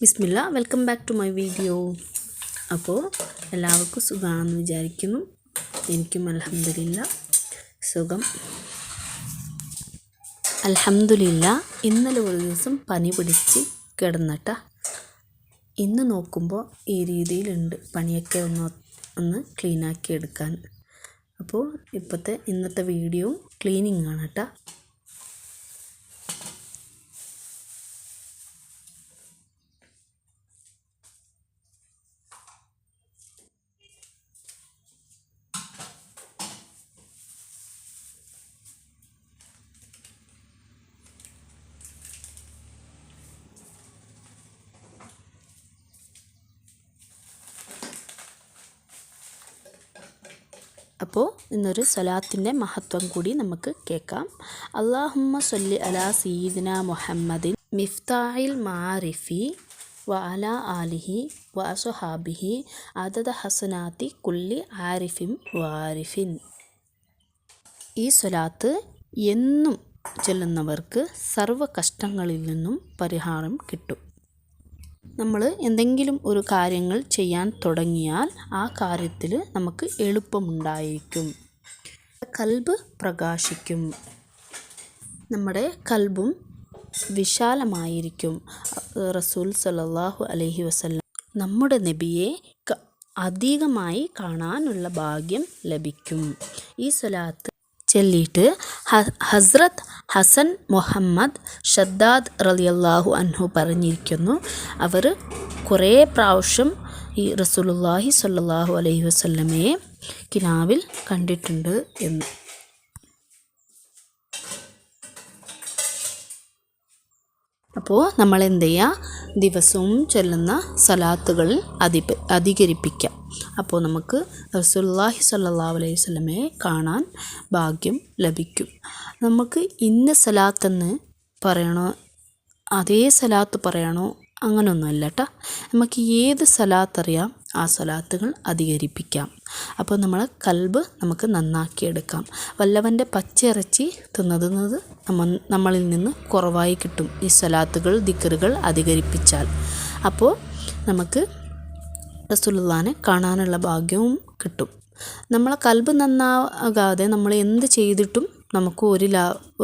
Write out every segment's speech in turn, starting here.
Bismillah, welcome back to my video. അപ്പോൾ എല്ലാവർക്കും സുഖമാണെന്ന് വിചാരിക്കുന്നു. എനിക്കും അൽഹംദുലില്ലാ സുഖം. അൽഹംദുലില്ലാ ഇന്നലെ ഒരു ദിവസം പനി പിടിച്ച് കിടന്നിട്ട. ഇന്ന് നോക്കുമ്പോൾ ഈ രീതിയിലുണ്ട്. പണിയൊക്കെ ഒന്ന് ക്ലീനാക്കി എടുക്കാൻ. അപ്പോൾ ഇന്നത്തെ വീഡിയോ ക്ലീനിങ് ആണ് കേട്ടോ. അപ്പോൾ ഇന്നൊരു സ്വലാത്തിൻ്റെ മഹത്വം കൂടി നമുക്ക് കേൾക്കാം. അല്ലാഹുമ്മ സ്വല്ലി അലാ സയ്യിദിന മുഹമ്മദിൻ മിഫ്താഹിൽ മാരിഫി വ അലാ ആലിഹി വ അസ്ഹാബിഹി അദദ ഹസനാത്തി കുല്ലി ആരിഫിൻ വാരിഫിൻ. ഈ സ്വലാത്ത് എന്നും ചൊല്ലുന്നവർക്ക് സർവ്വ കഷ്ടങ്ങളിൽ നിന്നും പരിഹാരം കിട്ടും. നമ്മൾ എന്തെങ്കിലും ഒരു കാര്യങ്ങൾ ചെയ്യാൻ തുടങ്ങിയാൽ ആ കാര്യത്തിൽ നമുക്ക് എളുപ്പമുണ്ടായിരിക്കും. കൽബ് പ്രകാശിക്കും, നമ്മുടെ കൽബും വിശാലമായിരിക്കും. റസൂൽ സല്ലല്ലാഹു അലൈഹി വസല്ലം നമ്മുടെ നബിയെ അധികമായി കാണാനുള്ള ഭാഗ്യം ലഭിക്കും. ഈ സ്വലാത്ത് ചൊല്ലിയിട്ട് ഹസ്രത്ത് ഹസൻ മുഹമ്മദ് ഷദ്ദാദ് റളിയല്ലാഹു അൻഹു പറഞ്ഞിരിക്കുന്നു, അവർ കുറേ പ്രാവശ്യം ഈ റസൂലുള്ളാഹി സ്വല്ലല്ലാഹു അലൈഹി വസല്ലമയെ കിനാവിൽ കണ്ടിട്ടുണ്ട് എന്ന്. അപ്പോൾ നമ്മൾ എന്ത് ചെയ്യുക, ദിവസവും ചൊല്ലുന്ന സ്വലാത്തുകൾ അധികരിപ്പിക്കാം. അപ്പോൾ നമുക്ക് റസൂലുള്ളാഹി സ്വല്ലല്ലാഹു അലൈഹി വസല്ലമയെ കാണാൻ ഭാഗ്യം ലഭിക്കും. നമുക്ക് ഇന്ന സ്വലാത്തെന്ന് പറയണോ, അതേ സ്വലാത്ത് പറയണോ, അങ്ങനെയൊന്നുമല്ല കേട്ടോ. നമുക്ക് ഏത് സ്വലാത്ത് അറിയാം ആ സ്വലാത്തുകൾ അധികരിപ്പിക്കാം. അപ്പോൾ നമ്മളെ കൽബ് നമുക്ക് നന്നാക്കിയെടുക്കാം. വല്ലവൻ്റെ പച്ചയിറച്ചി തിന്നത് നമ്മളിൽ നിന്ന് കുറവായി കിട്ടും ഈ സ്വലാത്തുകൾ ദിക്റുകൾ അധികരിപ്പിച്ചാൽ. അപ്പോൾ നമുക്ക് റസൂലുള്ളാഹിനെ കാണാനുള്ള ഭാഗ്യവും കിട്ടും. നമ്മളെ കൽബ് നന്നാകാതെ നമ്മൾ എന്ത് ചെയ്തിട്ടും നമുക്ക്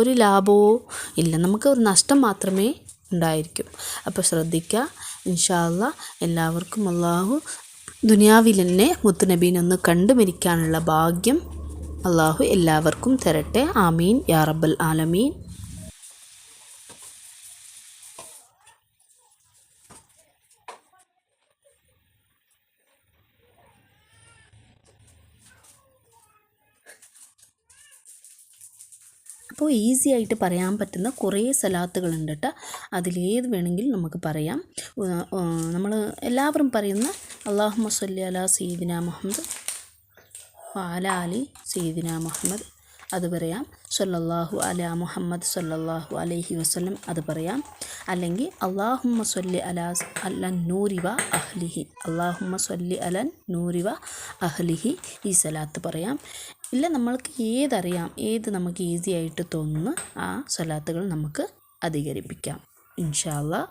ഒരു ലാഭമോ ഇല്ല, നമുക്ക് ഒരു നഷ്ടം മാത്രമേ ഉണ്ടായിരിക്കും. അപ്പോൾ ശ്രദ്ധിക്കുക. ഇൻഷാ അല്ലാഹ് എല്ലാവർക്കും അള്ളാഹു ദുനിയാവിൽ തന്നെ മുത്തുനബീനെ ഒന്ന് കണ്ടു മരിക്കാനുള്ള ഭാഗ്യം അള്ളാഹു എല്ലാവർക്കും തരട്ടെ. ആമീൻ യാ റബ്ബൽ ആലമീൻ. അപ്പോൾ ഈസി ആയിട്ട് പറയാൻ പറ്റുന്ന കുറേ സ്വലാത്തുകളുണ്ട് കേട്ടോ. അതിലേത് വേണമെങ്കിലും നമുക്ക് പറയാം. നമ്മൾ എല്ലാവരും പറയുന്ന അല്ലാഹുമ്മ സ്വല്ലി അലാ സയ്യിദിന മുഹമ്മദ് വ അലാ ആലി സയ്യിദിന മുഹമ്മദ് അത് പറയാം. സ്വല്ലല്ലാഹു അലാ മുഹമ്മദ് സ്വല്ലല്ലാഹു അലൈഹി വസല്ലം അത് പറയാം. അല്ലെങ്കിൽ അല്ലാഹുമ്മ സ്വല്ലി അലൻ നൂരി വ അഹ്ലിഹി, അല്ലാഹുമ്മ സ്വല്ലി അലൻ നൂരി വ അഹ്ലിഹി ഈ സ്വലാത്ത് പറയാം. ഇല്ല, നമ്മൾക്ക് ഏതറിയാം, ഏത് നമുക്ക് ഈസി ആയിട്ട് തോന്നുന്നു ആ സ്വലാത്തുകൾ നമുക്ക് അധികരിപ്പിക്കാം ഇൻഷാ അല്ലാഹ്.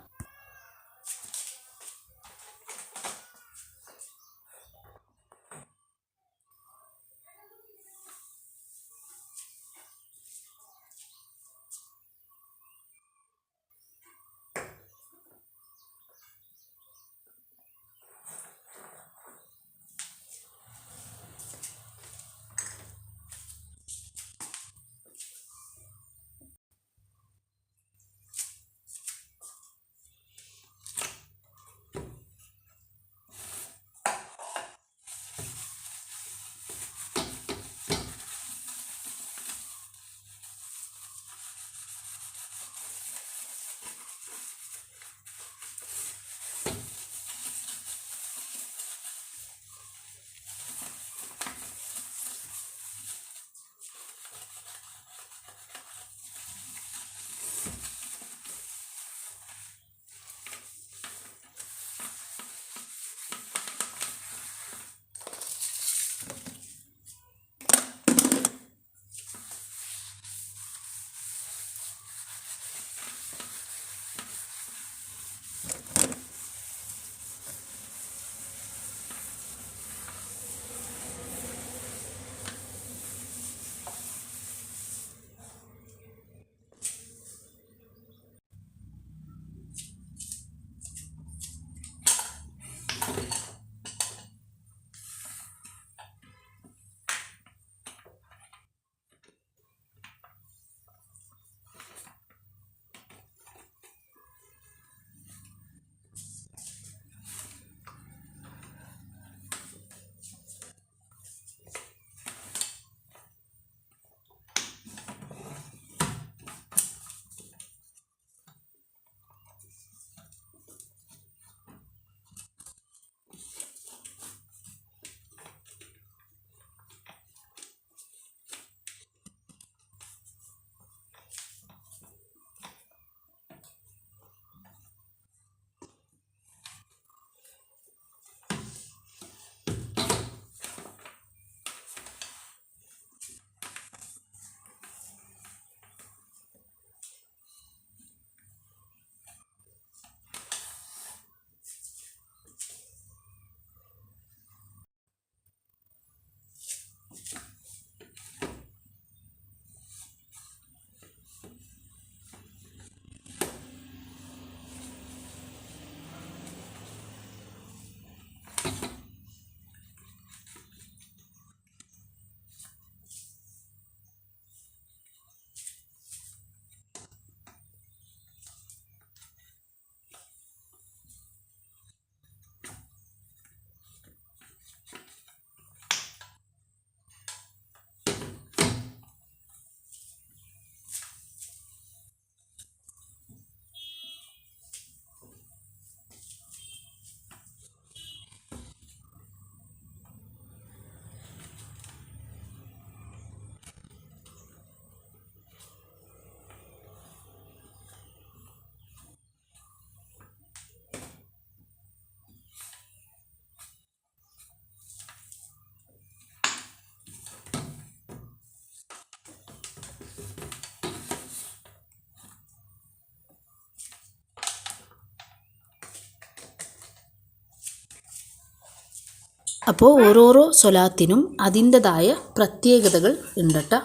അപ്പോൾ ഓരോരോ സ്വലാത്തിനും അതിൻ്റെതായ പ്രത്യേകതകൾ ഉണ്ട് ട്ടോ.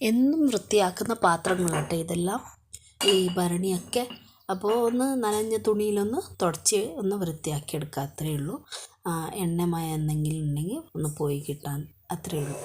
എന്നും വൃത്തിയാക്കുന്ന പാത്രങ്ങളാട്ടോ ഇതെല്ലാം, ഈ ഭരണിയൊക്കെ. അപ്പോൾ ഒന്ന് നനഞ്ഞ തുണിയിലൊന്ന് തുടച്ച് ഒന്ന് വൃത്തിയാക്കി എടുക്കുക, അത്രയേ ഉള്ളൂ. എണ്ണമയം എന്തെങ്കിലും ഉണ്ടെങ്കിൽ ഒന്ന് പോയി കിട്ടാൻ, അത്രയേ ഉള്ളൂ.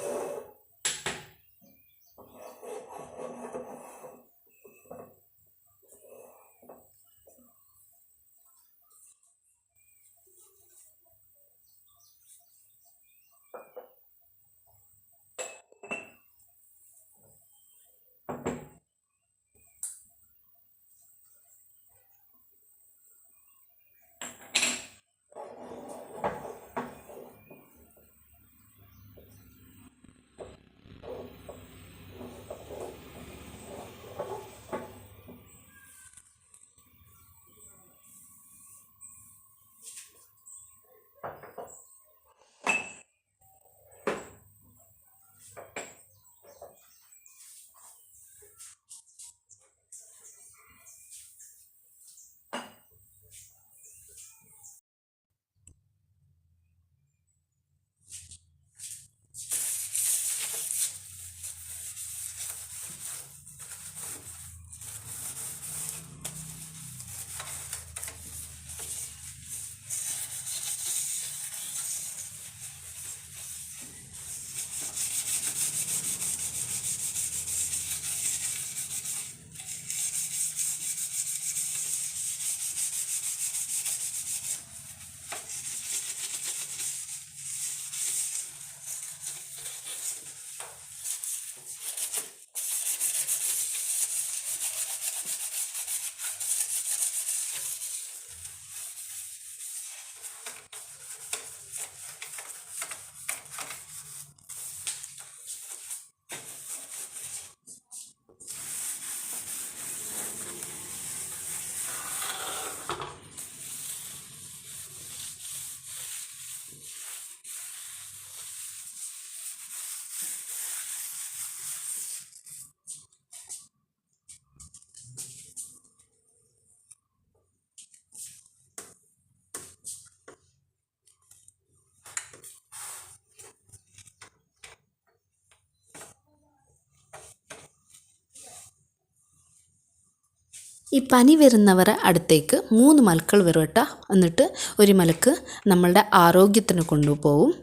ഈ പനി വരുന്നവരെ അടുത്തേക്ക് 3 മലക്കൾ വരും കേട്ടോ. എന്നിട്ട് ഒരു മലക്ക് നമ്മളുടെ ആരോഗ്യത്തിന് കൊണ്ടുപോകും,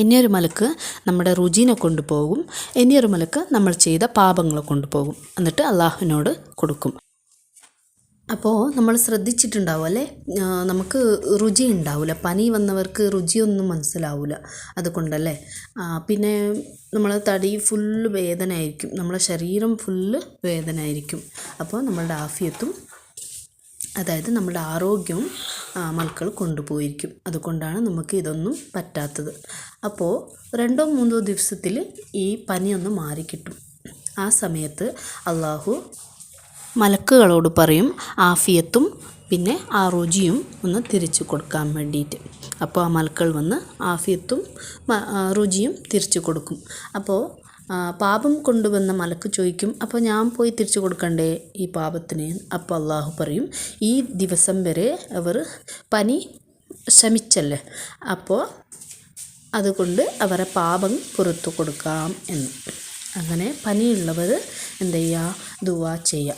ഇനിയൊരു മലക്ക് നമ്മുടെ രുചിനെ കൊണ്ടുപോകും, ഇനിയൊരു മലക്ക് നമ്മൾ ചെയ്ത പാപങ്ങളെ കൊണ്ടുപോകും. എന്നിട്ട് അള്ളാഹുവിനോട് കൊടുക്കും. അപ്പോൾ നമ്മൾ ശ്രദ്ധിച്ചിട്ടുണ്ടാവും അല്ലേ, നമുക്ക് രുചി ഉണ്ടാവില്ല, പനി വന്നവർക്ക് രുചിയൊന്നും മനസ്സിലാവില്ല. അതുകൊണ്ടല്ലേ. പിന്നെ നമ്മളെ തടി ഫുള്ള് വേദന ആയിരിക്കും, നമ്മളെ ശരീരം ഫുള്ള് വേദന ആയിരിക്കും. അപ്പോൾ നമ്മളുടെ ആഫിയത്തും, അതായത് നമ്മുടെ ആരോഗ്യവും മക്കൾ കൊണ്ടുപോയിരിക്കും. അതുകൊണ്ടാണ് നമുക്ക് ഇതൊന്നും പറ്റാത്തത്. അപ്പോൾ 2-3 ദിവസത്തിൽ ഈ പനിയൊന്ന് മാറിക്കിട്ടും. ആ സമയത്ത് അള്ളാഹു മലക്കുകളോട് പറയും, ആഫിയത്തും പിന്നെ ആ രുചിയും ഒന്ന് തിരിച്ചു കൊടുക്കാൻ വേണ്ടിയിട്ട്. അപ്പോൾ ആ മലക്കൾ വന്ന് ആഫിയത്തും രുചിയും തിരിച്ചു കൊടുക്കും. അപ്പോൾ പാപം കൊണ്ടുവന്ന മലക്ക് ചോദിക്കും, അപ്പോൾ ഞാൻ പോയി തിരിച്ചു കൊടുക്കണ്ടേ ഈ പാപത്തിന്? അപ്പോൾ അള്ളാഹു പറയും, ഈ ദിവസം വരെ അവർ പനി ശമിച്ചല്ലേ, അപ്പോൾ അതുകൊണ്ട് അവരെ പാപം പുറത്തു കൊടുക്കാം എന്ന്. അങ്ങനെ പനിയുള്ളവർ എന്ത് ചെയ്യുക? ദുആ ചെയ്യുക.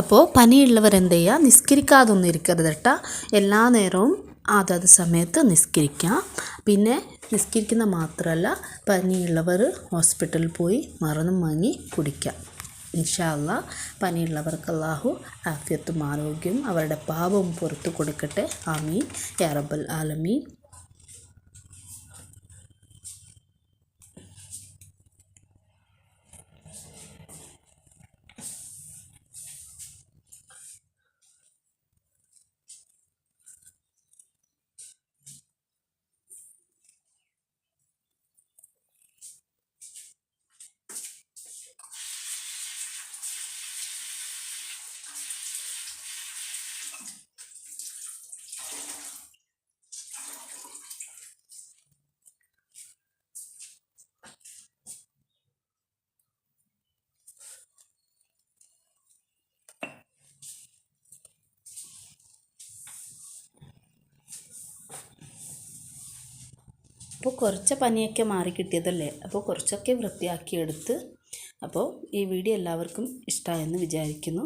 അപ്പോൾ പനിയുള്ളവർ എന്ത് ചെയ്യുക? നിസ്കരിക്കാതൊന്നും ഇരിക്കരുത് കേട്ടോ. എല്ലാ നേരവും അതത് സമയത്ത് നിസ്കരിക്കുക. പിന്നെ നിസ്കരിക്കുന്ന മാത്രമല്ല, പനിയുള്ളവർ ഹോസ്പിറ്റലിൽ പോയി മരുന്നും വാങ്ങി കുടിക്കുക. ഇൻഷാ അല്ലാഹ് പനിയുള്ളവർക്ക് അല്ലാഹു ആഫിയത്തും ആരോഗ്യവും അവരുടെ പാപവും പുറത്തു കൊടുക്കട്ടെ. ആമീൻ യാ റബ്ബൽ ആലമീൻ. അപ്പോൾ കുറച്ച് പനിയൊക്കെ മാറി കിട്ടിയതല്ലേ, അപ്പോൾ കുറച്ചൊക്കെ വൃത്തിയാക്കിയെടുത്ത്. അപ്പോൾ ഈ വീഡിയോ എല്ലാവർക്കും ഇഷ്ടമായെന്ന് വിചാരിക്കുന്നു.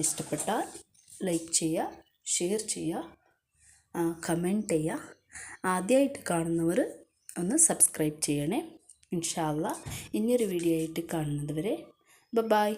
ഇഷ്ടപ്പെട്ടാൽ ലൈക്ക് ചെയ്യുക, ഷെയർ ചെയ്യുക, കമൻറ്റ് ചെയ്യുക. ആദ്യമായിട്ട് കാണുന്നവർ ഒന്ന് സബ്സ്ക്രൈബ് ചെയ്യണേ. ഇൻഷാ അല്ലാഹ് ഇനിയൊരു വീഡിയോ ആയിട്ട് കാണുന്നത് വരെ ബൈ.